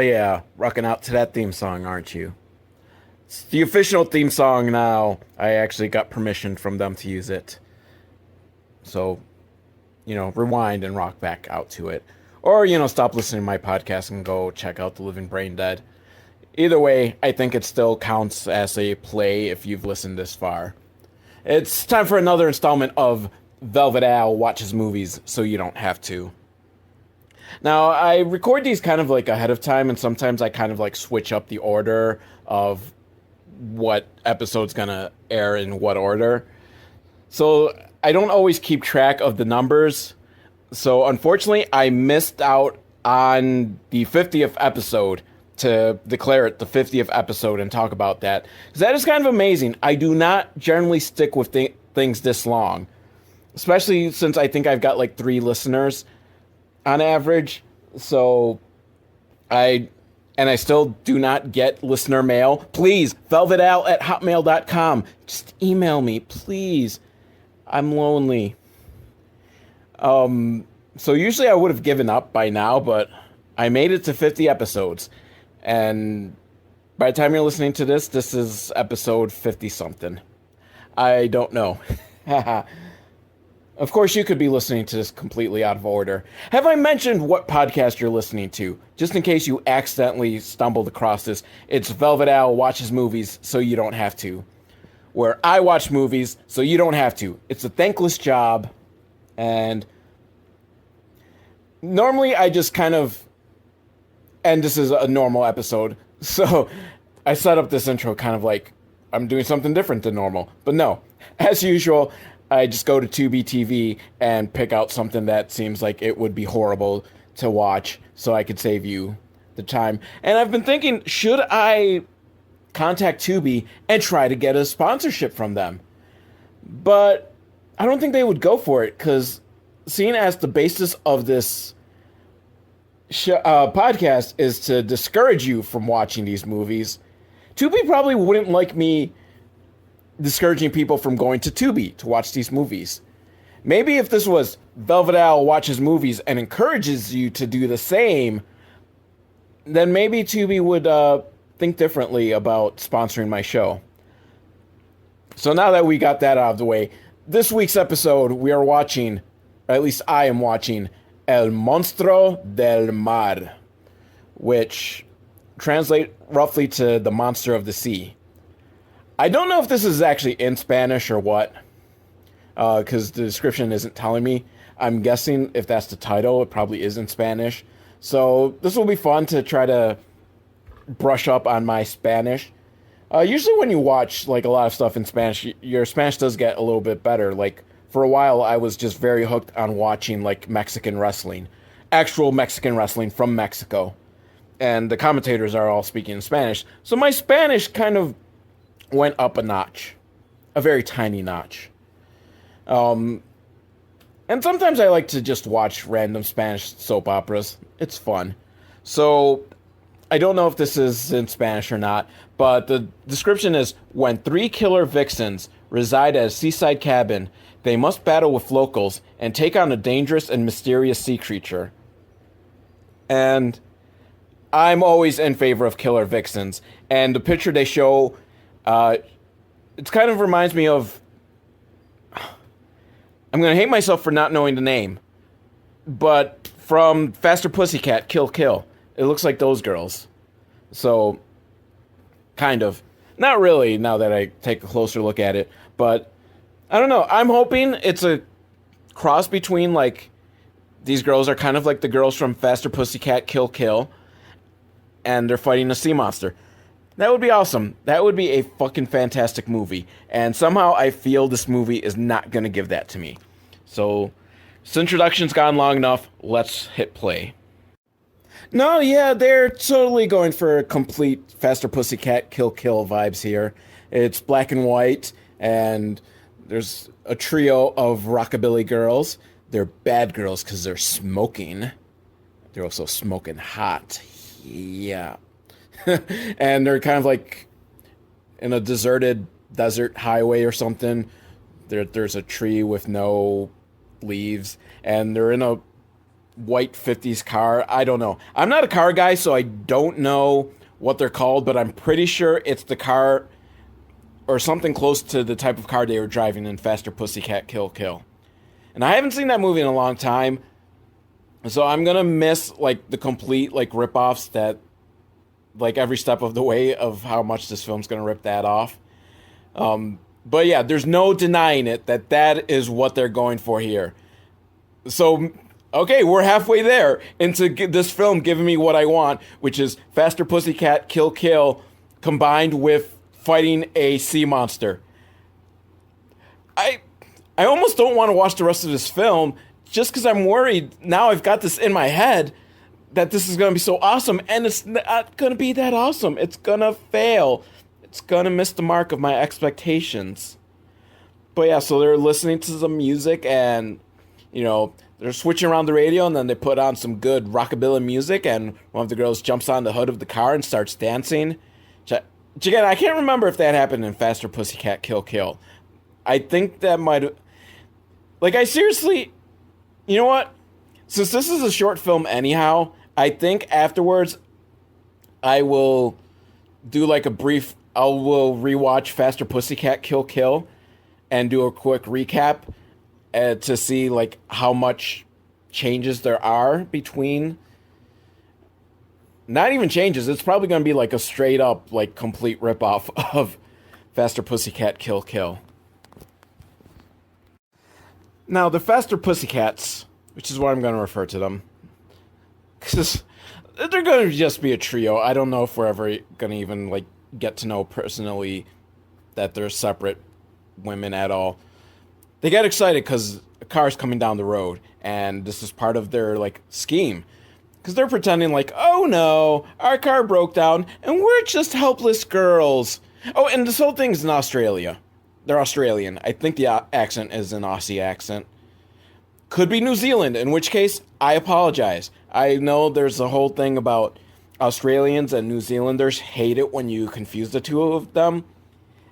yeah, rocking out to that theme song, aren't you? It's the official theme song now. I actually got permission from them to use it. So, rewind and rock back out to it. Or, stop listening to my podcast and go check out The Living Brain Dead. Either way, I think it still counts as a play if you've listened this far. It's time for another installment of Velvet Al Watches Movies So You Don't Have to. Now, I record these kind of like ahead of time, and sometimes I kind of like switch up the order of what episode's gonna air in what order. So I don't always keep track of the numbers. So unfortunately, I missed out on the 50th episode to declare it the 50th episode and talk about that. Because that is kind of amazing. I do not generally stick with things this long. Especially since I think I've got like 3 listeners on average. So I still do not get listener mail. Please, velvetal@hotmail.com. Just email me, please. I'm lonely. So usually I would have given up by now, but I made it to 50 episodes. And by the time you're listening to this, this is episode 50-something. I don't know. Of course, you could be listening to this completely out of order. Have I mentioned what podcast you're listening to? Just in case you accidentally stumbled across this, it's Velvet Al Watches Movies So You Don't Have to. Where I watch movies so you don't have to. It's a thankless job. And normally I just kind of... And this is a normal episode. So I set up this intro kind of like I'm doing something different than normal. But no, as usual, I just go to Tubi TV and pick out something that seems like it would be horrible to watch so I could save you the time. And I've been thinking, should I contact Tubi and try to get a sponsorship from them? But I don't think they would go for it because seeing as the basis of this podcast is to discourage you from watching these movies, Tubi probably wouldn't like me discouraging people from going to Tubi to watch these movies. Maybe if this was Velvet Al Watches Movies and encourages you to do the same, then maybe Tubi would think differently about sponsoring my show. So now that we got that out of the way, this week's episode we are watching, or at least I am watching, El Monstro del Mar, which translate roughly to the monster of the sea. I don't know if this is actually in Spanish or what, because the description isn't telling me. I'm guessing if that's the title, it probably is in Spanish. So this will be fun to try to brush up on my Spanish. Usually when you watch like a lot of stuff in Spanish, your Spanish does get a little bit better. Like for a while, I was just very hooked on watching like Mexican wrestling, actual Mexican wrestling from Mexico. And the commentators are all speaking in Spanish. So my Spanish kind of went up a notch, a very tiny notch. And sometimes I like to just watch random Spanish soap operas. It's fun. So I don't know if this is in Spanish or not, but the description is, when 3 killer vixens reside at a seaside cabin, they must battle with locals and take on a dangerous and mysterious sea creature. And I'm always in favor of killer vixens. And the picture they show, it kind of reminds me of... I'm going to hate myself for not knowing the name. But from Faster Pussycat, Kill Kill. It looks like those girls. So, kind of. Not really, now that I take a closer look at it. But, I don't know. I'm hoping it's a cross between, like, these girls are kind of like the girls from Faster Pussycat, Kill Kill. And they're fighting a sea monster. That would be awesome. That would be a fucking fantastic movie. And somehow I feel this movie is not going to give that to me. So, this introduction's gone long enough. Let's hit play. No, yeah, they're totally going for complete Faster Pussycat Kill Kill vibes here. It's black and white, and there's a trio of rockabilly girls. They're bad girls because they're smoking. They're also smoking hot. Yeah. And they're kind of like in a deserted desert highway or something. There's a tree with no leaves, and they're in a white 50s car. I don't know. I'm not a car guy, so I don't know what they're called, but I'm pretty sure it's the car or something close to the type of car they were driving in Faster Pussycat Kill Kill. And I haven't seen that movie in a long time, so I'm gonna miss like the complete like rip-offs that like every step of the way of how much this film's gonna rip that off. But yeah, there's no denying it that is what they're going for here. So, okay, we're halfway there into this film giving me what I want, which is Faster Pussycat Kill Kill combined with fighting a sea monster. I almost don't want to watch the rest of this film just because I'm worried now I've got this in my head that this is going to be so awesome, and it's not going to be that awesome. It's going to fail. It's going to miss the mark of my expectations. But yeah, so they're listening to some music and, you know, they're switching around the radio, and then they put on some good rockabilly music, and one of the girls jumps on the hood of the car and starts dancing. Again, I can't remember if that happened in Faster Pussycat Kill Kill. I think that might have... Like, I seriously... You know what? Since this is a short film anyhow, I think afterwards I will do like a brief... I will rewatch Faster Pussycat Kill Kill and do a quick recap to see like how much changes there are between... Not even changes. It's probably going to be like a straight up, like, complete ripoff of Faster Pussycat Kill Kill. Now, the Faster Pussycats, which is what I'm going to refer to them, because they're going to just be a trio. I don't know if we're ever going to even, like, get to know personally that they're separate women at all. They get excited because a car's coming down the road, and this is part of their, like, scheme. Because they're pretending like, oh no, our car broke down, and we're just helpless girls. Oh, and this whole thing's in Australia. They're Australian. I think the accent is an Aussie accent. Could be New Zealand, in which case, I apologize. I know there's a whole thing about Australians and New Zealanders hate it when you confuse the two of them.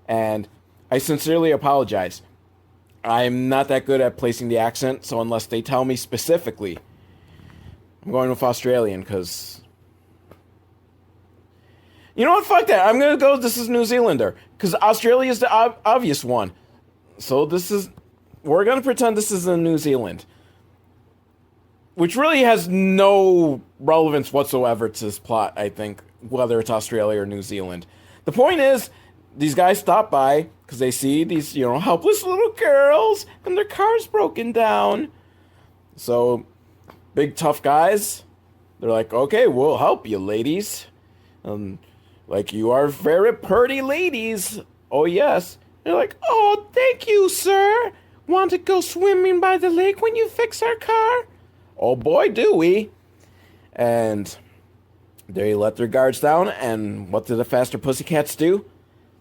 And I sincerely apologize. I'm not that good at placing the accent, so unless they tell me specifically... I'm going with Australian, because... You know what? Fuck that. I'm going to go, this is New Zealander. Because Australia is the obvious one. So this is... We're going to pretend this is in New Zealand. Which really has no relevance whatsoever to this plot, I think. Whether it's Australia or New Zealand. The point is, these guys stop by, because they see these, you know, helpless little girls, and their car's broken down. So... Big tough guys, they're like, okay, we'll help you, ladies. Like, you are very pretty ladies. Oh, yes. They're like, oh, thank you, sir. Want to go swimming by the lake when you fix our car? Oh, boy, do we. And they let their guards down, and what do the Faster Pussycats do?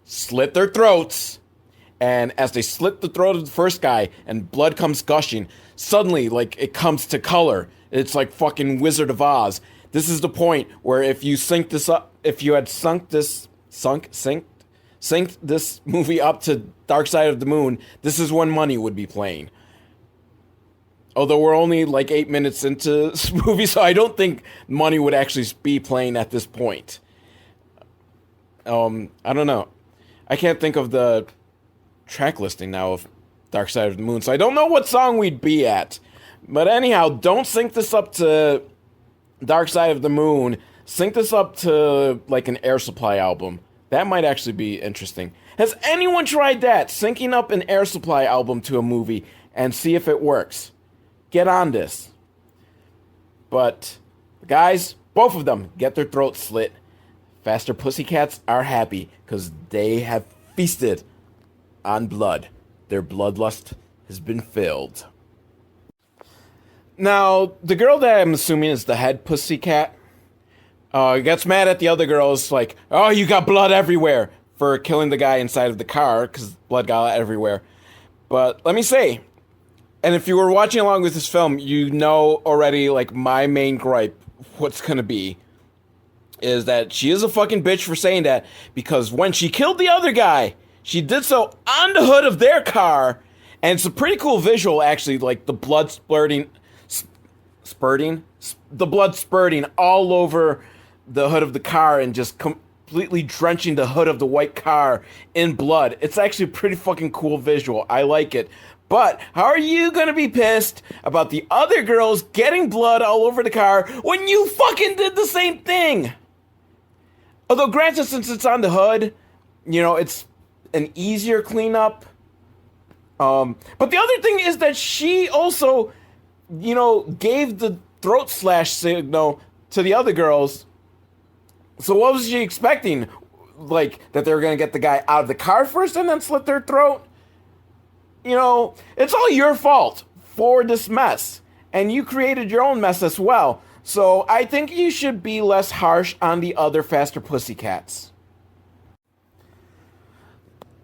Slit their throats. And as they slit the throat of the first guy, and blood comes gushing, suddenly, like, it comes to color. It's like fucking Wizard of Oz. This is the point where if you sync this up, if you had synced this movie up to Dark Side of the Moon, this is when money would be playing. Although we're only like 8 minutes into this movie, so I don't think money would actually be playing at this point. I don't know. I can't think of the track listing now of Dark Side of the Moon, so I don't know what song we'd be at. But anyhow, don't sync this up to Dark Side of the Moon. Sync this up to, like, an Air Supply album. That might actually be interesting. Has anyone tried that? Syncing up an Air Supply album to a movie and see if it works. Get on this. But, guys, both of them get their throats slit. Faster Pussycats are happy because they have feasted on blood. Their bloodlust has been filled. Now, the girl that I'm assuming is the head pussycat gets mad at the other girls, like, oh, you got blood everywhere, for killing the guy inside of the car, because blood got everywhere. But let me say, and if you were watching along with this film, you know already, like, my main gripe, what's gonna be, is that she is a fucking bitch for saying that, because when she killed the other guy, she did so on the hood of their car, and it's a pretty cool visual, actually, like, the blood splurting... the blood spurting all over the hood of the car and just completely drenching the hood of the white car in blood. It's actually a pretty fucking cool visual. I like it. But how are you gonna be pissed about the other girls getting blood all over the car when you fucking did the same thing? Although granted, since it's on the hood, it's an easier cleanup. But the other thing is that she also, gave the throat slash signal to the other girls. So what was she expecting? Like, that they were gonna get the guy out of the car first and then slit their throat? It's all your fault for this mess. And you created your own mess as well. So I think you should be less harsh on the other Faster Pussycats.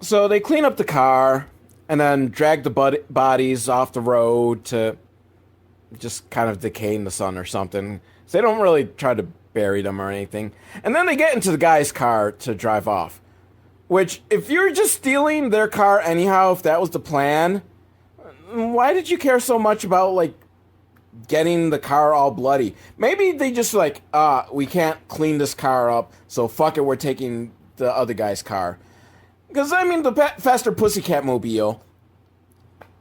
So they clean up the car and then drag the bodies off the road to just kind of decay in the sun or something. So they don't really try to bury them or anything. And then they get into the guy's car to drive off. Which, if you're just stealing their car anyhow, if that was the plan, why did you care so much about, getting the car all bloody? Maybe they just we can't clean this car up, so fuck it, we're taking the other guy's car. Because, the Faster Pussycat Mobile,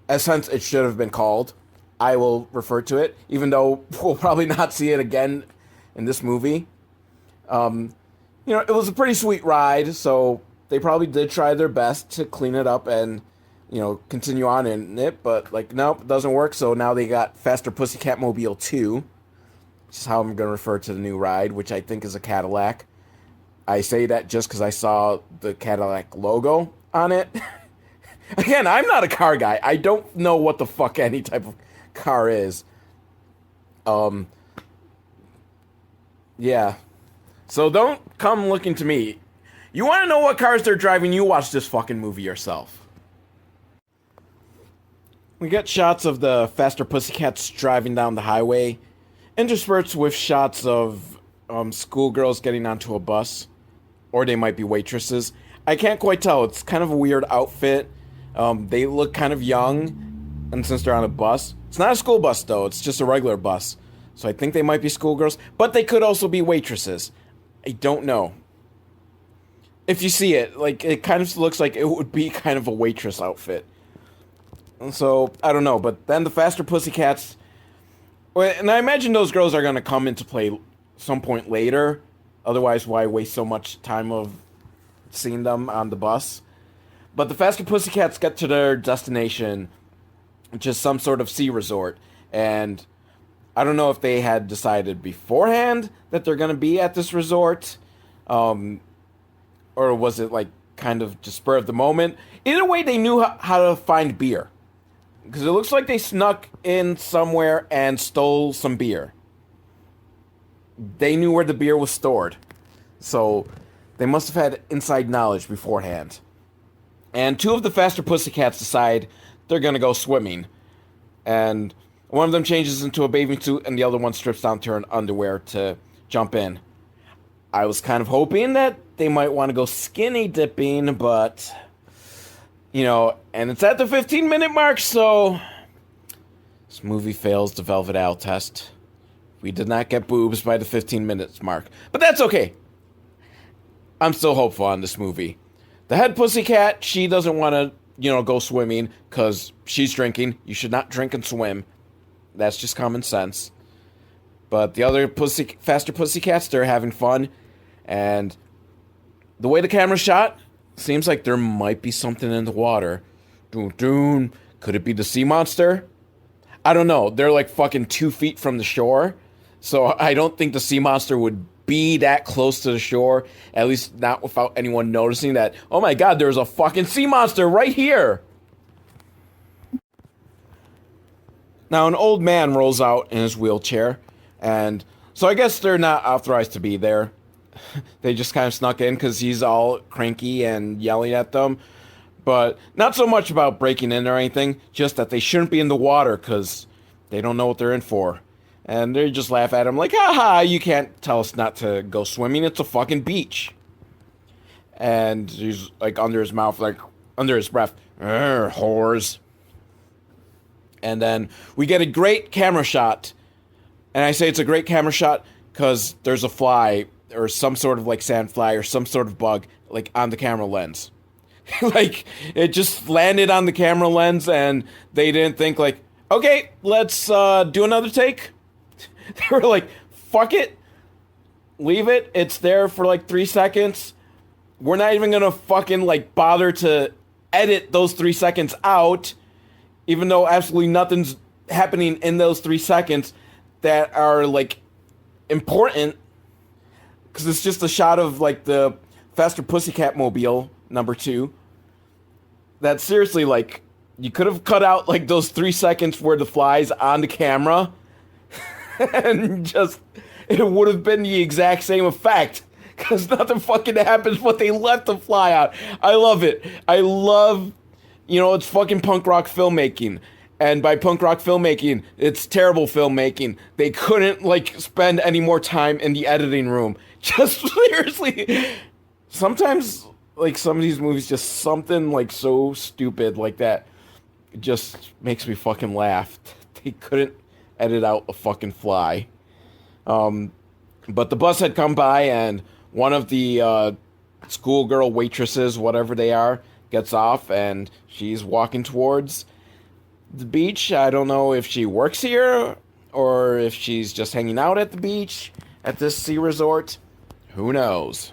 as hence it should have been called, I will refer to it, even though we'll probably not see it again in this movie. It was a pretty sweet ride, so they probably did try their best to clean it up and, continue on in it, but, nope, it doesn't work, so now they got Faster Pussycat Mobile 2, which is how I'm going to refer to the new ride, which I think is a Cadillac. I say that just because I saw the Cadillac logo on it. Again, I'm not a car guy. I don't know what the fuck any type of car is. Yeah. So don't come looking to me. You want to know what cars they're driving, you watch this fucking movie yourself. We get shots of the Faster Pussycats driving down the highway, interspersed with shots of schoolgirls getting onto a bus, or they might be waitresses. I can't quite tell. It's kind of a weird outfit. They look kind of young, and since they're on a bus, it's not a school bus though, it's just a regular bus. So I think they might be schoolgirls, but they could also be waitresses. I don't know. If you see it, it kind of looks like it would be kind of a waitress outfit. So, I don't know, but then the Faster Pussycats, and I imagine those girls are going to come into play some point later, otherwise why waste so much time of seeing them on the bus? But the Faster Pussycats get to their destination, which is some sort of sea resort, and I don't know if they had decided beforehand that they're going to be at this resort, or was it kind of just spur of the moment? Either way, they knew how to find beer. Because it looks like they snuck in somewhere and stole some beer. They knew where the beer was stored. So they must have had inside knowledge beforehand. And two of the Faster Pussycats decide they're going to go swimming. And one of them changes into a bathing suit and the other one strips down to her underwear to jump in. I was kind of hoping that they might want to go skinny dipping, but, and it's at the 15-minute mark, so this movie fails the Velvet Owl test. We did not get boobs by the 15 minutes mark, but that's okay. I'm still hopeful on this movie. The head pussycat, she doesn't want to, go swimming because she's drinking. You should not drink and swim. That's just common sense. But the other Faster Pussycats, they're having fun. And the way the camera's shot, seems like there might be something in the water. Doon. Could it be the sea monster? I don't know. They're fucking 2 feet from the shore. So I don't think the sea monster would be that close to the shore. At least not without anyone noticing that, oh my god, there's a fucking sea monster right here. Now, an old man rolls out in his wheelchair, and so I guess they're not authorized to be there. They just kind of snuck in because he's all cranky and yelling at them. But not so much about breaking in or anything, just that they shouldn't be in the water because they don't know what they're in for. And they just laugh at him like, haha, you can't tell us not to go swimming, it's a fucking beach. And he's under his mouth, under his breath, whores. And then we get a great camera shot And I say it's a great camera shot because there's a fly or some sort of like sandfly or some sort of bug like on the camera lens. Like it just landed on the camera lens and they didn't think like, okay, let's do another take. They were like, fuck it. Leave it. It's there for like 3 seconds. We're not even gonna fucking like bother to edit those 3 seconds out, even though absolutely nothing's happening in those 3 seconds that are like important, because it's just a shot of like the Faster Pussycat mobile #2. That seriously, like, you could have cut out like those 3 seconds where the fly's on the camera and just it would have been the exact same effect. Because nothing fucking happens, but they left the fly out. I love it. I love, it's fucking punk rock filmmaking. And by punk rock filmmaking, it's terrible filmmaking. They couldn't, like, spend any more time in the editing room. Just seriously. Sometimes, like, some of these movies, just something, like, so stupid like that. It just makes me fucking laugh. They couldn't edit out a fucking fly. But the bus had come by, and one of the schoolgirl waitresses, whatever they are, gets off, and she's walking towards the beach. I don't know if she works here or if she's just hanging out at the beach at this sea resort. Who knows?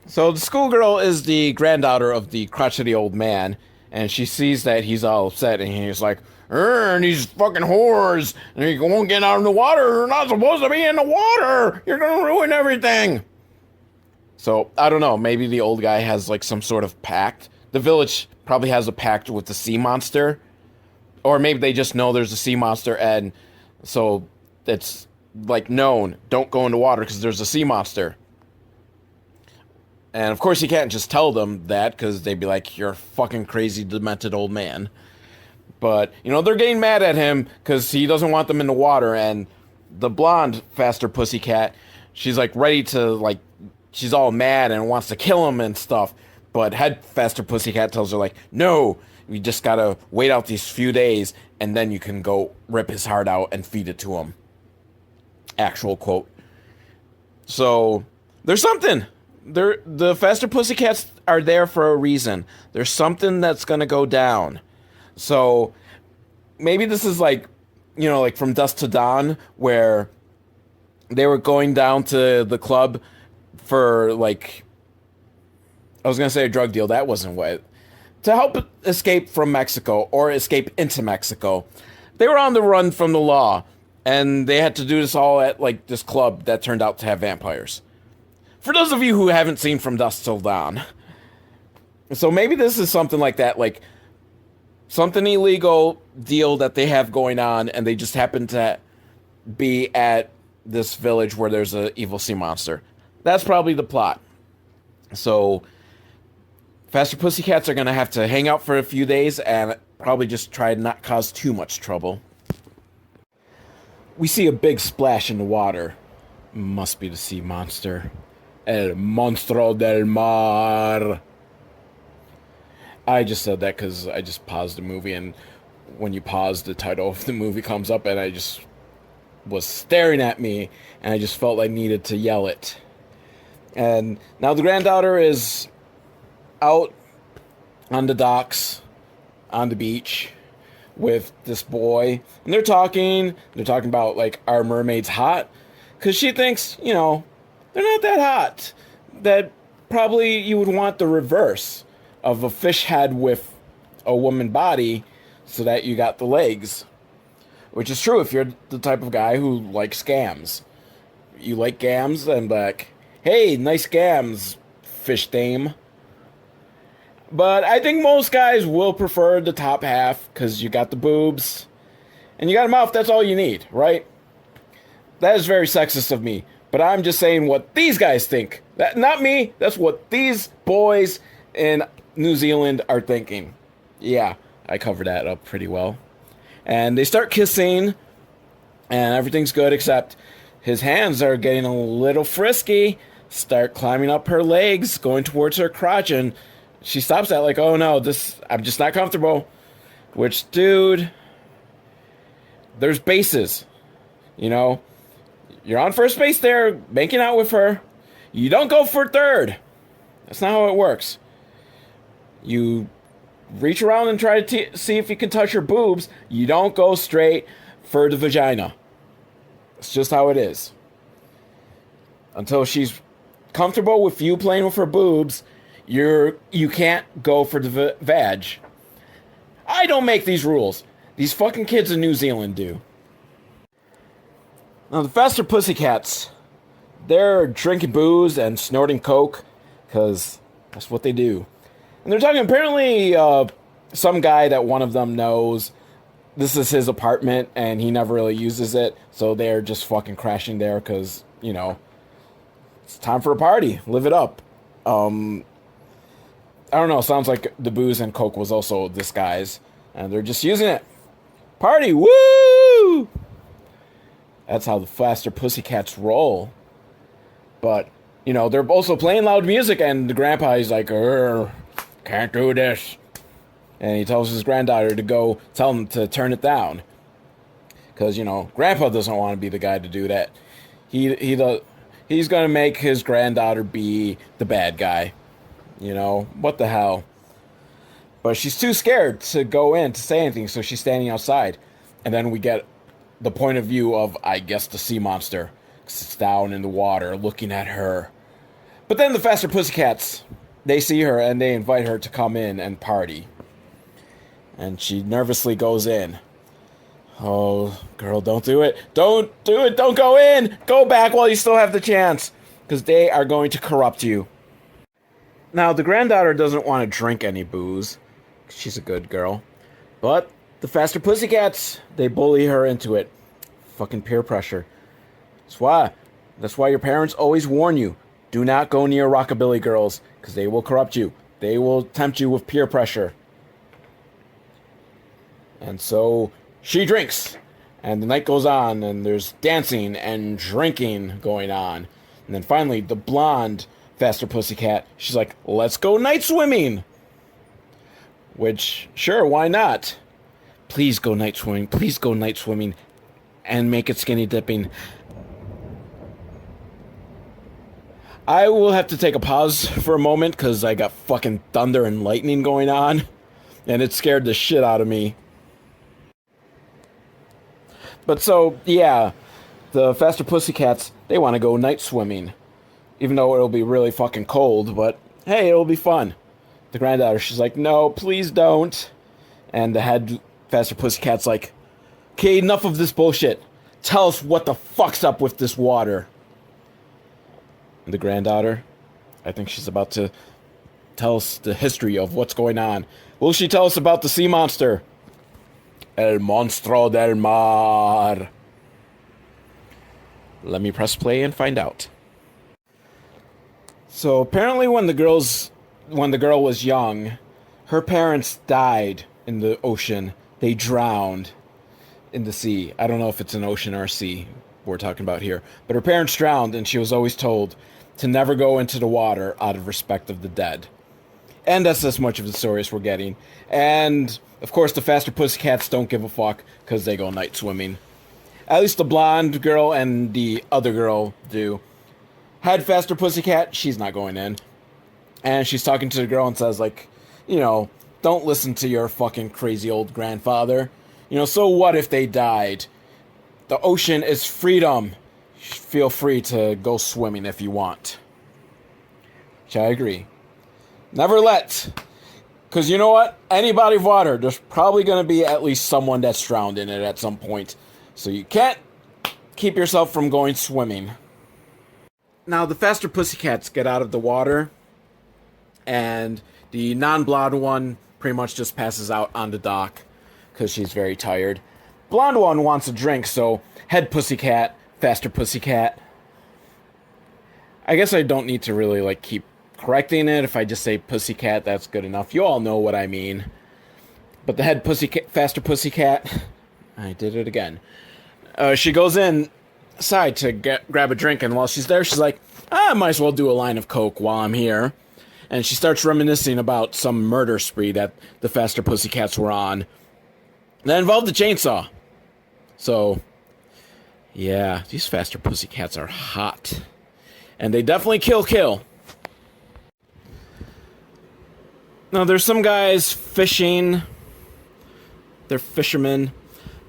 So the schoolgirl is the granddaughter of the crotchety old man, and she sees that he's all upset, and he's like, and these fucking whores, and you won't get out in the water. You're not supposed to be in the water. You're gonna ruin everything. So, I don't know. Maybe the old guy has, like, some sort of pact. The village probably has a pact with the sea monster. Or maybe they just know there's a sea monster, and so it's, like, known. Don't go in the water because there's a sea monster. And, of course, you can't just tell them that because they'd be like, you're a fucking crazy, demented old man. But, they're getting mad at him because he doesn't want them in the water. And the blonde Faster Pussycat, she's, like, ready to, like, she's all mad and wants to kill him and stuff. But Head Faster Pussycat tells her, like, no, you just gotta wait out these few days and then you can go rip his heart out and feed it to him. Actual quote. So, there's something. The Faster Pussycats are there for a reason. There's something that's gonna go down. So, maybe this is like, like From Dusk to Dawn, where they were going down to the club for, like, I was going to say a drug deal. That wasn't what. To help escape from Mexico, or escape into Mexico. They were on the run from the law, and they had to do this all at, like, this club that turned out to have vampires. For those of you who haven't seen From Dusk Till Dawn. So maybe this is something like that, like, something illegal deal that they have going on, and they just happen to be at this village where there's an evil sea monster. That's probably the plot. So, Faster Pussycats are going to have to hang out for a few days and probably just try to not cause too much trouble. We see a big splash in the water. Must be the sea monster. El Monstro del Mar. I just said that because I just paused the movie, and when you pause, the title of the movie comes up, and I just was staring at me, and I just felt I needed to yell it. And now the granddaughter is out on the docks, on the beach, with this boy, and they're talking about, like, are mermaids hot? Because she thinks, they're not that hot. That probably you would want the reverse of a fish head with a woman body so that you got the legs. Which is true if you're the type of guy who likes scams. You like gams, and like, hey, nice gams, fish dame. But I think most guys will prefer the top half because you got the boobs and you got a mouth. That's all you need, right? That is very sexist of me, but I'm just saying what these guys think. That, not me. That's what these boys in New Zealand are thinking. Yeah, I covered that up pretty well. And they start kissing, and everything's good, except his hands are getting a little frisky, start climbing up her legs, going towards her crotch, and she stops that like, oh no, I'm just not comfortable. Which, dude, there's bases. You know, you're on first base there, making out with her. You don't go for third. That's not how it works. You reach around and try to see if you can touch her boobs. You don't go straight for the vagina. It's just how it is. Until she's comfortable with you playing with her boobs, you can't go for the vag. I don't make these rules. These fucking kids in New Zealand do. Now, the Faster Pussycats, they're drinking booze and snorting coke, because that's what they do. And they're talking, apparently, some guy that one of them knows, this is his apartment, and he never really uses it, so they're just fucking crashing there, because, you know, it's time for a party. Live it up. I don't know, sounds like the booze and coke was also this guy's, and they're just using it. Party, woo! That's how the Faster Pussycats roll. But, you know, they're also playing loud music, and the grandpa is like, can't do this. And he tells his granddaughter to go tell him to turn it down. Because, you know, grandpa doesn't want to be the guy to do that. He's going to make his granddaughter be the bad guy. You know, what the hell? But she's too scared to go in to say anything, so she's standing outside. And then we get the point of view of, I guess, the sea monster. Sits down in the water looking at her. But then the Faster Pussycats, they see her and they invite her to come in and party. And she nervously goes in. Oh, girl, don't do it. Don't do it. Don't go in. Go back while you still have the chance. Because they are going to corrupt you. Now, the granddaughter doesn't want to drink any booze. She's a good girl. But the Faster Pussycats, they bully her into it. Fucking peer pressure. That's why your parents always warn you. Do not go near rockabilly girls. Because they will corrupt you. They will tempt you with peer pressure. And so she drinks. And the night goes on. And there's dancing and drinking going on. And then finally, the blonde Faster Pussycat, she's like, let's go night swimming. Which, sure, why not? Please go night swimming. Please go night swimming. And make it skinny dipping. I will have to take a pause for a moment because I got fucking thunder and lightning going on. And it scared the shit out of me. But so, yeah, the Faster Pussycats, they want to go night swimming. Even though it'll be really fucking cold, but hey, it'll be fun. The granddaughter, she's like, no, please don't. And the head Faster Pussycat's like, okay, enough of this bullshit. Tell us what the fuck's up with this water. And the granddaughter, I think she's about to tell us the history of what's going on. Will she tell us about the sea monster? El Monstro del Mar. Let me press play and find out. So apparently when the girl was young, her parents died in the ocean. They drowned in the sea. I don't know if it's an ocean or a sea we're talking about here. But her parents drowned, and she was always told to never go into the water out of respect of the dead. And that's as much of the story as we're getting. And, of course, the Faster Pussycats don't give a fuck because they go night swimming. At least the blonde girl and the other girl do. Head Faster Pussycat, she's not going in. And she's talking to the girl and says, like, you know, don't listen to your fucking crazy old grandfather. You know, so what if they died? The ocean is freedom. Feel free to go swimming if you want. Which I agree. Never let. Because you know what? Any body of water, there's probably going to be at least someone that's drowned in it at some point. So you can't keep yourself from going swimming. Now, the Faster Pussycats get out of the water. And the non-blonde one pretty much just passes out on the dock. Because she's very tired. Blonde one wants a drink, so head Pussycat, Faster Pussycat. I guess I don't need to really, like, keep correcting it. If I just say Pussycat, that's good enough. You all know what I mean. But the head Pussycat, Faster Pussycat, I did it again. She goes inside to grab a drink, and while she's there, she's like, I might as well do a line of coke while I'm here. And she starts reminiscing about some murder spree that the Faster Pussycats were on. That involved a chainsaw. So, yeah, these Faster Pussycats are hot. And they definitely kill. Now, there's some guys fishing. They're fishermen.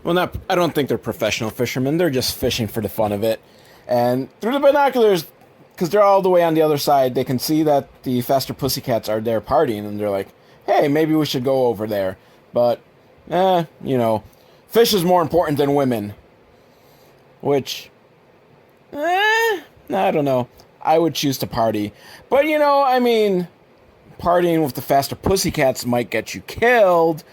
Well, I don't think they're professional fishermen. They're just fishing for the fun of it. And through the binoculars, because they're all the way on the other side, they can see that the Faster Pussycats are there partying. And they're like, hey, maybe we should go over there. But, fish is more important than women. Which, I don't know. I would choose to party. But, partying with the Faster Pussycats might get you killed.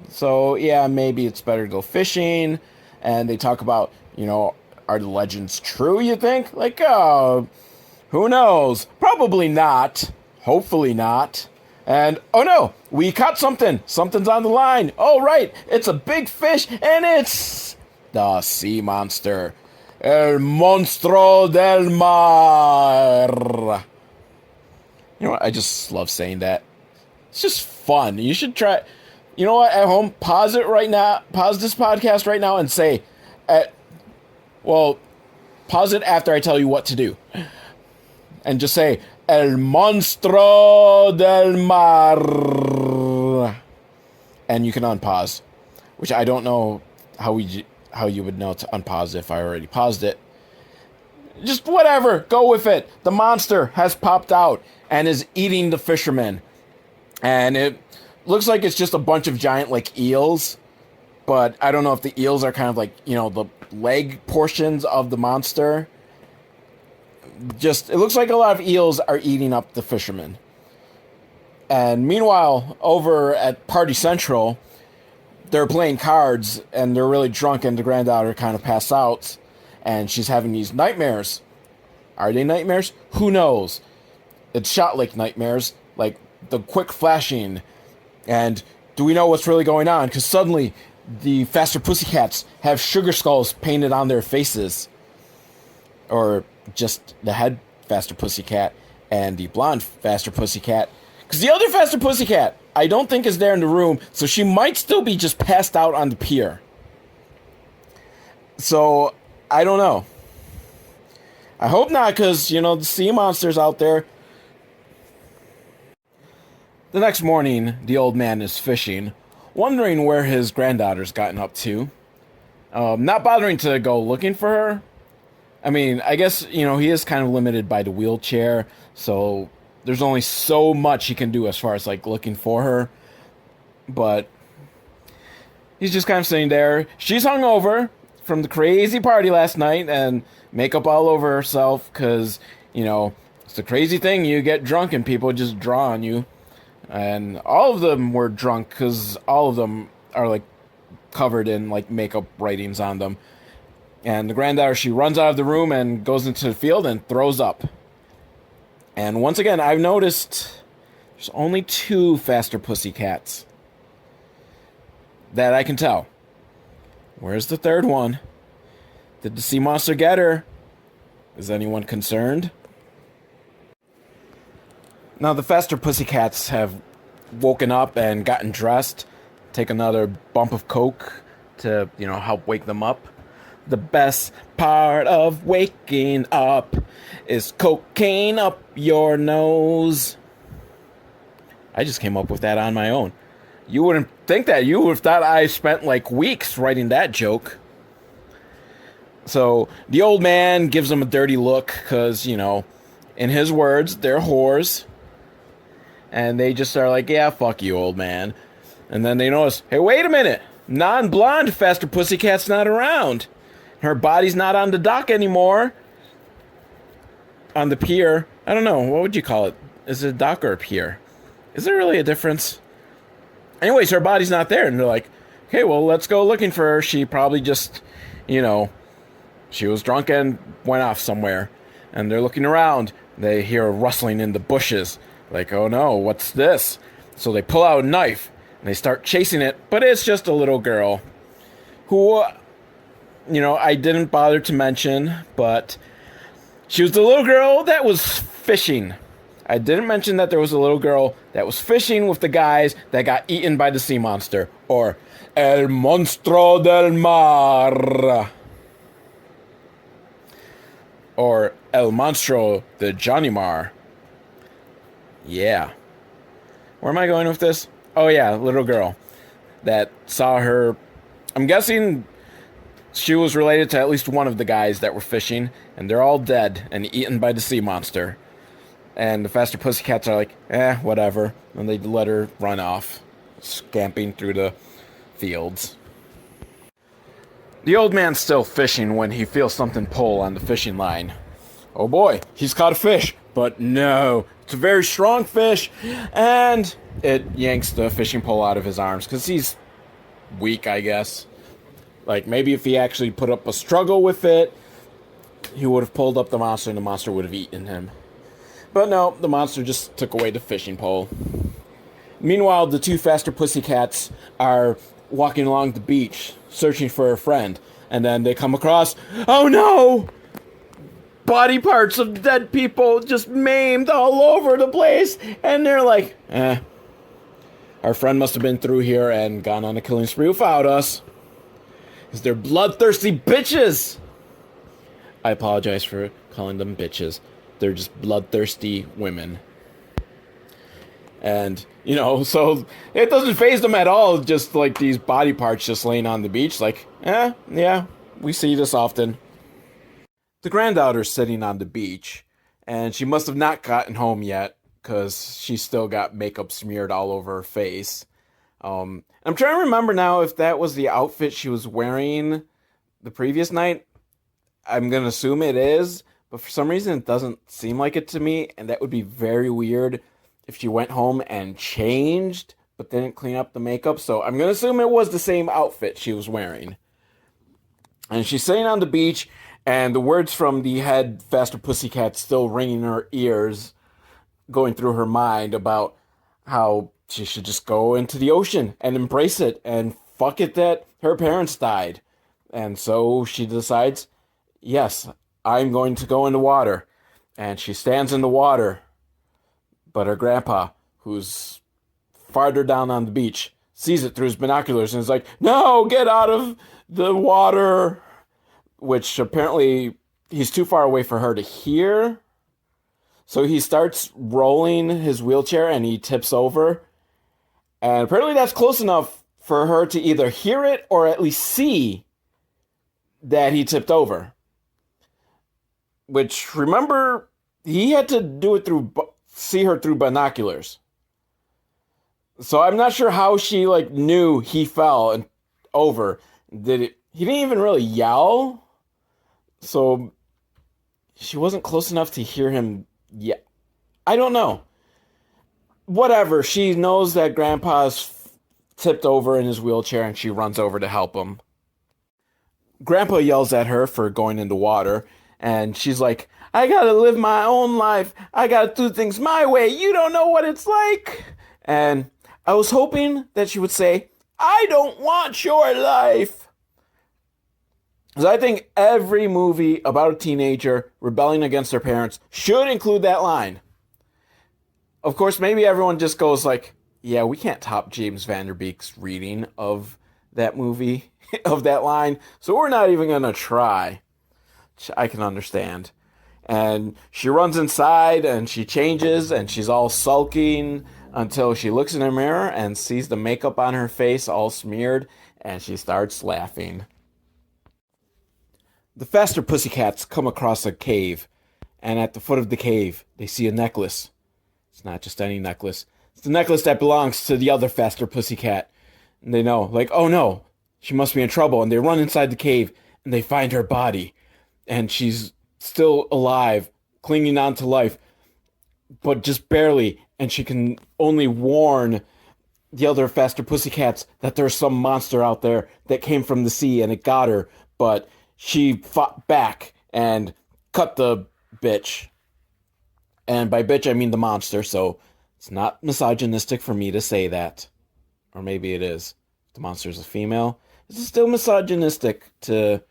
So, yeah, maybe it's better to go fishing. And they talk about, are the legends true, you think? Like, who knows? Probably not. Hopefully not. And, oh no, we caught something. Something's on the line. Oh, right, it's a big fish, and it's the sea monster. El Monstro del Mar. You know what? I just love saying that. It's just fun. You should try. You know what? At home, pause it right now. Pause this podcast right now and say, pause it after I tell you what to do. And just say, El Monstro del Mar. And you can unpause. Which I don't know how you would know to unpause if I already paused it. Just whatever. Go with it. The monster has popped out and is eating the fishermen. And it looks like it's just a bunch of giant, eels. But I don't know if the eels are kind of the leg portions of the monster. It looks like a lot of eels are eating up the fishermen. And meanwhile, over at Party Central, they're playing cards, and they're really drunk, and the granddaughter kind of passed out, and she's having these nightmares. Are they nightmares? Who knows? It's shot like nightmares, like the quick flashing. And do we know what's really going on? Because suddenly, the Faster Pussycats have sugar skulls painted on their faces. Or just the head Faster Pussycat and the blonde Faster Pussycat. Because the other Faster Pussycat, I don't think is there in the room, so she might still be just passed out on the pier. So, I don't know. I hope not, because, the sea monster's out there. The next morning, the old man is fishing, wondering where his granddaughter's gotten up to. Not bothering to go looking for her. I mean, I guess, he is kind of limited by the wheelchair, so there's only so much he can do as far as, looking for her. But he's just kind of sitting there. She's hungover from the crazy party last night and makeup all over herself because, it's a crazy thing. You get drunk and people just draw on you. And all of them were drunk because all of them are, covered in, makeup writings on them. And the granddaughter, she runs out of the room and goes into the field and throws up. And once again, I've noticed there's only 2 Faster Pussycats that I can tell. Where's the third one? Did the sea monster get her? Is anyone concerned? Now, the Faster Pussycats have woken up and gotten dressed. Take another bump of coke to, help wake them up. The best part of waking up is cocaine up your nose. I just came up with that on my own. You wouldn't think that. You would have thought I spent weeks writing that joke. So the old man gives them a dirty look because, in his words, they're whores. And they just are like, yeah, fuck you, old man. And then they notice, hey, wait a minute. Non-blonde Faster Pussycat's not around. Her body's not on the dock anymore. On the pier. I don't know. What would you call it? Is it a dock or a pier? Is there really a difference? Anyways, her body's not there. And they're like, okay, well, let's go looking for her. She probably just, she was drunk and went off somewhere. And they're looking around. They hear a rustling in the bushes. Like, oh no, what's this? So they pull out a knife. And they start chasing it. But it's just a little girl. Who, I didn't bother to mention. But she was the little girl that was fishing. I didn't mention that there was a little girl that was fishing with the guys that got eaten by the sea monster. Or El Monstro del Mar. Or El Monstro de Johnny Mar. Yeah. Where am I going with this? Oh yeah, little girl that saw her. I'm guessing she was related to at least one of the guys that were fishing, and they're all dead and eaten by the sea monster. And the Faster Pussycats are like, whatever. And they let her run off, scamping through the fields. The old man's still fishing when he feels something pull on the fishing line. Oh boy, he's caught a fish. But no, it's a very strong fish. And it yanks the fishing pole out of his arms because he's weak, I guess. Like, maybe if he actually put up a struggle with it, he would have pulled up the monster and the monster would have eaten him. But no, the monster just took away the fishing pole. Meanwhile, the two Faster Pussycats are walking along the beach, searching for a friend. And then they come across, oh no! Body parts of dead people just maimed all over the place. And they're like, our friend must have been through here and gone on a killing spree without us. Because they're bloodthirsty bitches. I apologize for calling them bitches. They're just bloodthirsty women. And, so it doesn't faze them at all. Just like these body parts just laying on the beach. Like, yeah, we see this often. The granddaughter's sitting on the beach. And she must have not gotten home yet. Because she's still got makeup smeared all over her face. I'm trying to remember now if that was the outfit she was wearing the previous night. I'm going to assume it is. But for some reason, it doesn't seem like it to me. And that would be very weird if she went home and changed, but didn't clean up the makeup. So I'm going to assume it was the same outfit she was wearing. And she's sitting on the beach, and the words from the head Faster Pussycat still ringing in her ears, going through her mind about how she should just go into the ocean and embrace it, and fuck it that her parents died. And so she decides, yes, I'm going to go in the water. And she stands in the water. But her grandpa, who's farther down on the beach, sees it through his binoculars and is like, no, get out of the water. Which apparently he's too far away for her to hear. So he starts rolling his wheelchair and he tips over. And apparently that's close enough for her to either hear it or at least see that he tipped over. Which, remember, he had to do it see her through binoculars. So I'm not sure how she, knew he fell and over. He didn't even really yell. So she wasn't close enough to hear him yet. I don't know. Whatever. She knows that Grandpa's tipped over in his wheelchair and she runs over to help him. Grandpa yells at her for going in the water. And she's like, I gotta live my own life. I gotta do things my way. You don't know what it's like. And I was hoping that she would say, I don't want your life. Because I think every movie about a teenager rebelling against their parents should include that line. Of course, maybe everyone just goes like, yeah, we can't top James Van Der Beek's reading of that movie, of that line. So we're not even going to try. Which I can understand. And she runs inside and she changes and she's all sulking until she looks in the mirror and sees the makeup on her face all smeared and she starts laughing. The Faster Pussycats come across a cave, and at the foot of the cave, they see a necklace. It's not just any necklace. It's the necklace that belongs to the other Faster Pussycat. And they know, oh no, she must be in trouble. And they run inside the cave, and they find her body. And she's still alive, clinging on to life, but just barely. And she can only warn the other Faster Pussycats that there's some monster out there that came from the sea, and it got her. But she fought back and cut the bitch. And by bitch, I mean the monster, so it's not misogynistic for me to say that. Or maybe it is. The monster's a female. Is it still misogynistic to...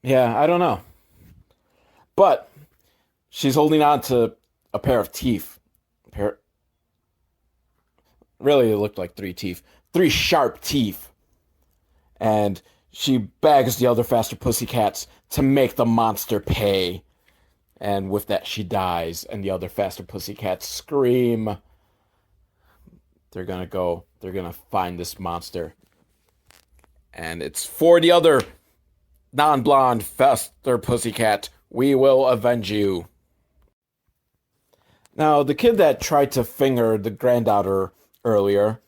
Yeah, I don't know. But she's holding on to a pair of teeth. Really, it looked like 3 teeth. 3 sharp teeth. And she begs the other Faster Pussycats to make the monster pay. And with that, she dies, and the other Faster Pussycats scream. They're gonna find this monster. And it's for the other non-blonde Faster Pussycat. We will avenge you. Now, the kid that tried to finger the granddaughter earlier,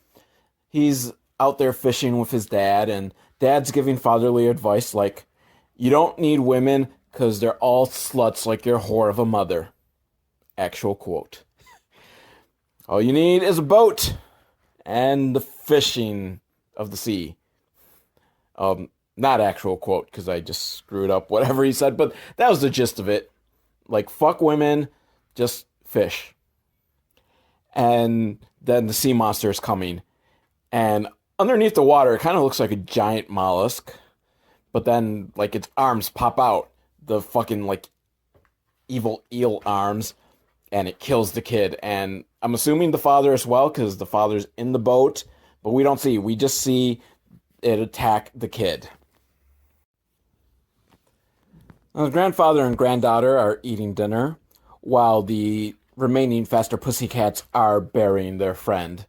he's out there fishing with his dad, and dad's giving fatherly advice like, you don't need women because they're all sluts like your whore of a mother. Actual quote. All you need is a boat and the fishing of the sea. Not actual quote, because I just screwed up whatever he said, but that was the gist of it. Like, fuck women, just fish. And then the sea monster is coming. And underneath the water, it kind of looks like a giant mollusk. But then, like, its arms pop out. The fucking, like, evil eel arms. And it kills the kid. And I'm assuming the father as well, because the father's in the boat. But we don't see. We just see it attack the kid. Now, the grandfather and granddaughter are eating dinner, while the remaining Faster Pussycats are burying their friend,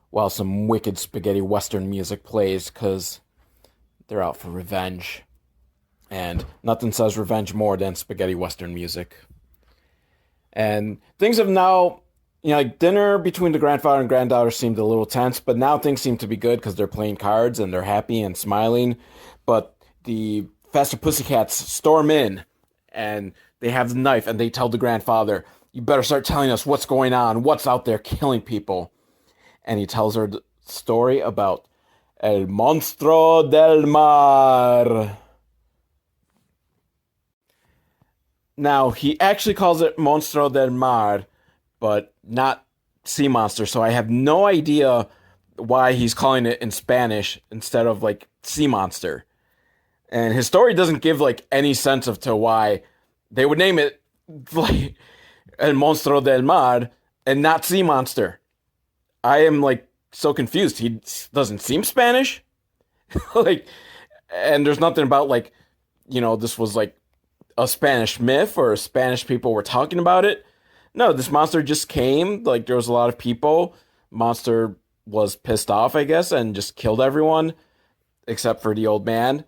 while some wicked spaghetti western music plays, because they're out for revenge. And nothing says revenge more than spaghetti western music. And things have now, like dinner between the grandfather and granddaughter seemed a little tense, but now things seem to be good because they're playing cards and they're happy and smiling. But the Faster Pussycats storm in and they have the knife and they tell the grandfather, you better start telling us what's going on, what's out there killing people. And he tells her the story about El Monstro del Mar. Now, he actually calls it Monstro del Mar, but not sea monster, so I have no idea why he's calling it in Spanish instead of, like, sea monster. And his story doesn't give, like, any sense of to why they would name it, like, El Monstro del Mar and not sea monster. I am, like, so confused. He doesn't seem Spanish. Like, and there's nothing about, like, this was, like, a Spanish myth or Spanish people were talking about it. No, this monster just came. Like, there was a lot of people. Monster was pissed off, I guess, and just killed everyone, except for the old man.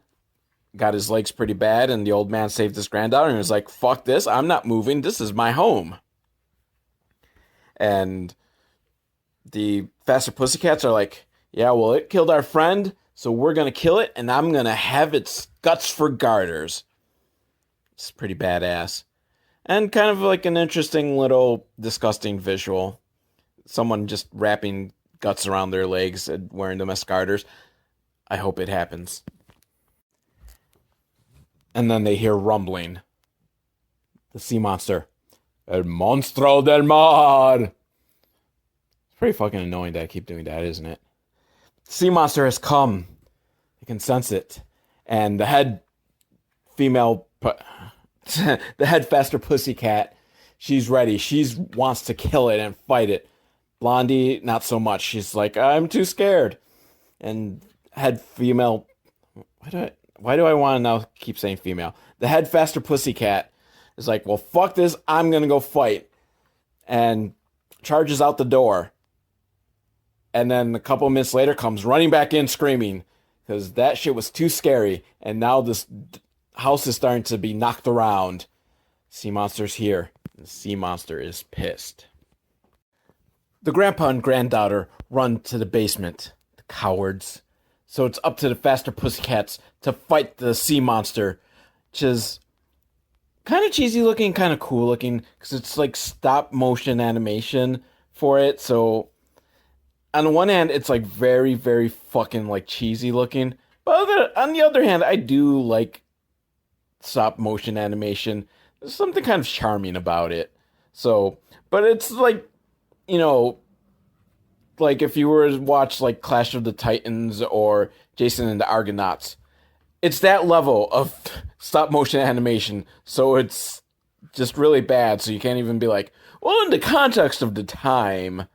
Got his legs pretty bad, and the old man saved his granddaughter and was like, fuck this, I'm not moving. This is my home. And the Faster Pussycats are like, yeah, well, it killed our friend, so we're going to kill it, and I'm going to have its guts for garters. It's pretty badass. And kind of like an interesting little disgusting visual. Someone just wrapping guts around their legs and wearing them as garters. I hope it happens. And then they hear rumbling. The sea monster. El Monstro del Mar. It's pretty fucking annoying that I keep doing that, isn't it? The sea monster has come. You can sense it. And the head female... the head Faster Pussycat, she's ready. She wants to kill it and fight it. Blondie, not so much. She's like, I'm too scared. And head female... Why do I want to now keep saying female? The head Faster Pussycat is like, well, fuck this. I'm going to go fight. And charges out the door. And then a couple minutes later comes running back in screaming. Because that shit was too scary. And now this house is starting to be knocked around. Sea monster's here. The sea monster is pissed. The grandpa and granddaughter run to the basement. The cowards. So it's up to the Faster Pussycats to fight the sea monster, which is kind of cheesy looking, kind of cool looking, because it's like stop motion animation for it. So on the one hand, it's like very, very fucking like cheesy looking. But on the other hand, I do like stop motion animation. There's something kind of charming about it. So, but it's like, like if you were to watch like Clash of the Titans or Jason and the Argonauts, it's that level of stop motion animation. So it's just really bad. So you can't even be like, well, in the context of the time,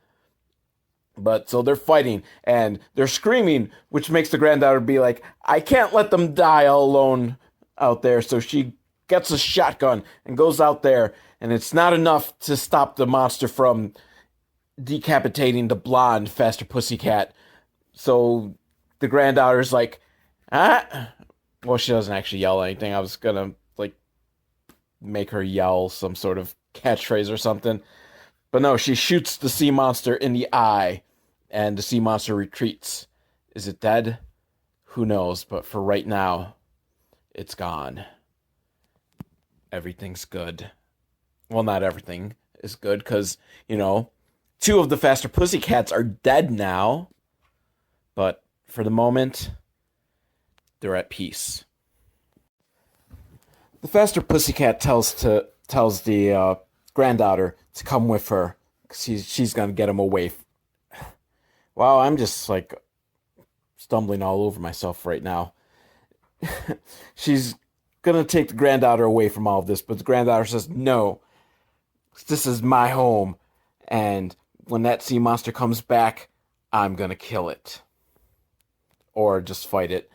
But so they're fighting and they're screaming, which makes the granddaughter be like, I can't let them die all alone out there. So she gets a shotgun and goes out there, and it's not enough to stop the monster from decapitating the blonde Faster Pussycat. So the granddaughter's like, ah. Well, she doesn't actually yell anything. I was gonna like make her yell some sort of catchphrase or something. But no, she shoots the sea monster in the eye, and the sea monster retreats. Is it dead? Who knows? But for right now, it's gone. Everything's good. Well, not everything is good, because, two of the Faster Pussycats are dead now. But for the moment, they're at peace. The Faster Pussycat tells the granddaughter to come with her, because she's gonna get him away. Wow, I'm just like stumbling all over myself right now. She's gonna take the granddaughter away from all of this, but the granddaughter says, no, this is my home, and when that sea monster comes back, I'm gonna kill it. Or just fight it.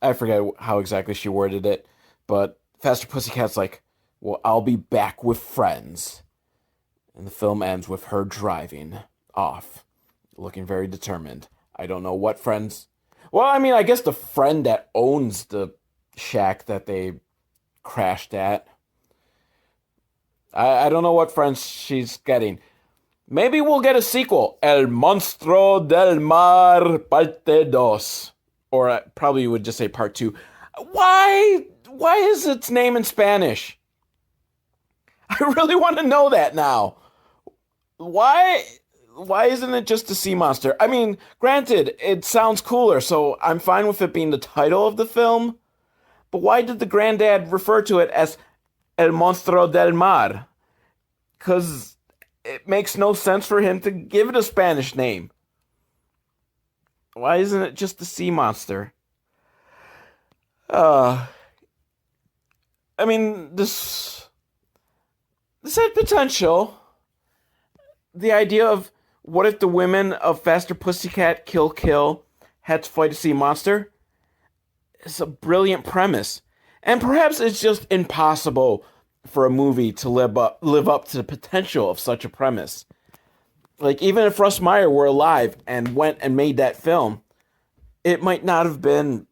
I forget how exactly she worded it, but Faster Pussycat's like, well, I'll be back with friends. And the film ends with her driving off, looking very determined. I don't know what friends. Well, I mean, I guess the friend that owns the shack that they crashed at. I don't know what friends she's getting. Maybe we'll get a sequel. El Monstro del Mar Parte Dos. Or I probably would just say Part 2. Why is its name in Spanish? I really want to know that now. Why isn't it just a sea monster? I mean, granted, it sounds cooler, so I'm fine with it being the title of the film. But why did the granddad refer to it as El Monstro del Mar? Because it makes no sense for him to give it a Spanish name. Why isn't it just the sea monster? I mean, this had potential. The idea of what if the women of Faster Pussycat Kill had to fight a sea monster is a brilliant premise. And perhaps it's just impossible for a movie to live up to the potential of such a premise. Like, even if Russ Meyer were alive and went and made that film, it might not have been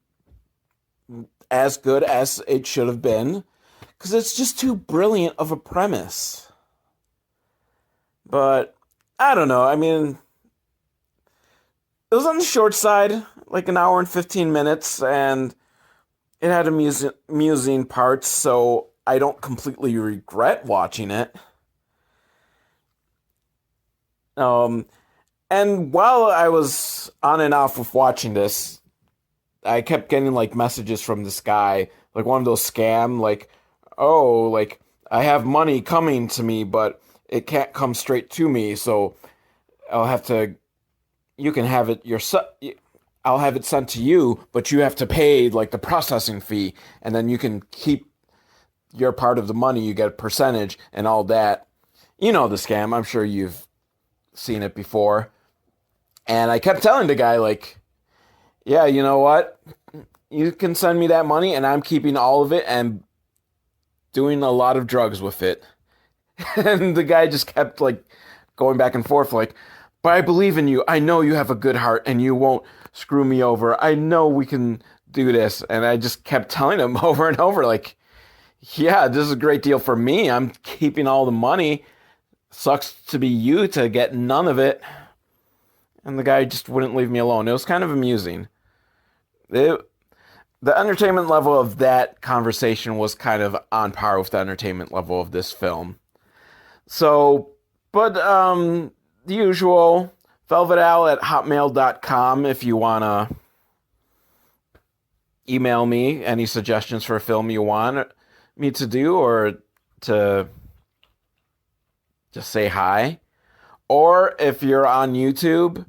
as good as it should have been, because it's just too brilliant of a premise. But, I don't know, I mean, it was on the short side, like an hour and 15 minutes, and it had amusing parts, so I don't completely regret watching it. And while I was on and off with watching this, I kept getting like messages from this guy, like one of those scam, like, oh, like I have money coming to me, but it can't come straight to me, so I'll have to. You can have it yourself. I'll have it sent to you, but you have to pay like the processing fee, and then you can keep your part of the money. You get a percentage and all that. You know the scam. I'm sure you've seen it before. And I kept telling the guy, like, yeah, you know what? You can send me that money, and I'm keeping all of it and doing a lot of drugs with it. And the guy just kept, like, going back and forth, like, but I believe in you. I know you have a good heart, and you won't screw me over. I know we can do this. And I just kept telling him over and over, like, yeah, this is a great deal for me. I'm keeping all the money. Sucks to be you to get none of it. And the guy just wouldn't leave me alone. It was kind of amusing. The entertainment level of that conversation was kind of on par with the entertainment level of this film. So, but the usual, velvetal@hotmail.com if you want to email me any suggestions for a film you want me to do, or to just say hi. Or if you're on YouTube,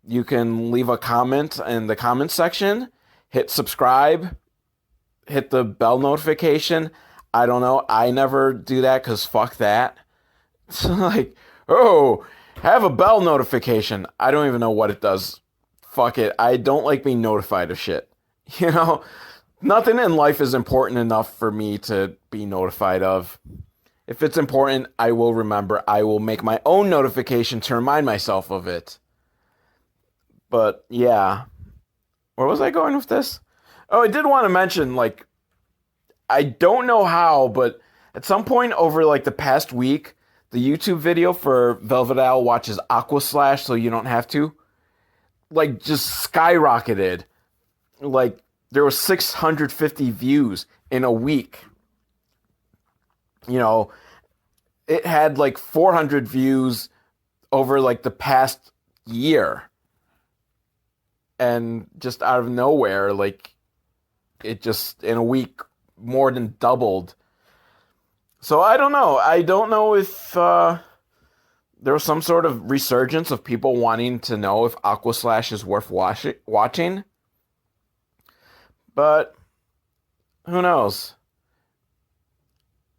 you can leave a comment in the comment section, hit subscribe, hit the bell notification. I don't know. I never do that because fuck that. It's like, oh, Have a bell notification. I don't even know what it does. Fuck it. I don't like being notified of shit. You know, nothing in life is important enough for me to be notified of. If it's important, I will remember. I will make my own notification to remind myself of it. But yeah. Where was I going with this? Oh, I did want to mention, like, I don't know how, but at some point over like the past week, the YouTube video for Velvet Owl watches Aqua Slash so you don't have to, like, just skyrocketed. Like, there was 650 views in a week. You know, it had like 400 views over like the past year. And just out of nowhere, like, it just in a week more than doubled. So I don't know. I don't know if there was some sort of resurgence of people wanting to know if Aqua Slash is worth watching. But who knows?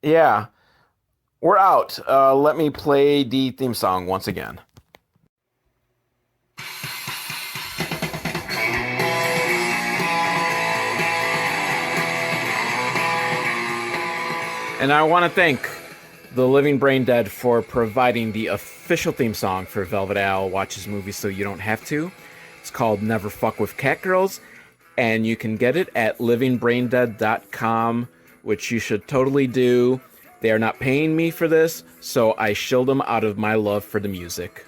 Yeah. We're out. Let me play the theme song once again. And I want to thank the Living Brain Dead for providing the official theme song for Velvet Owl Watches Movies So You Don't Have to. It's called Never Fuck With Catgirls, and you can get it at livingbraindead.com, which you should totally do. They are not paying me for this, so I shield them out of my love for the music.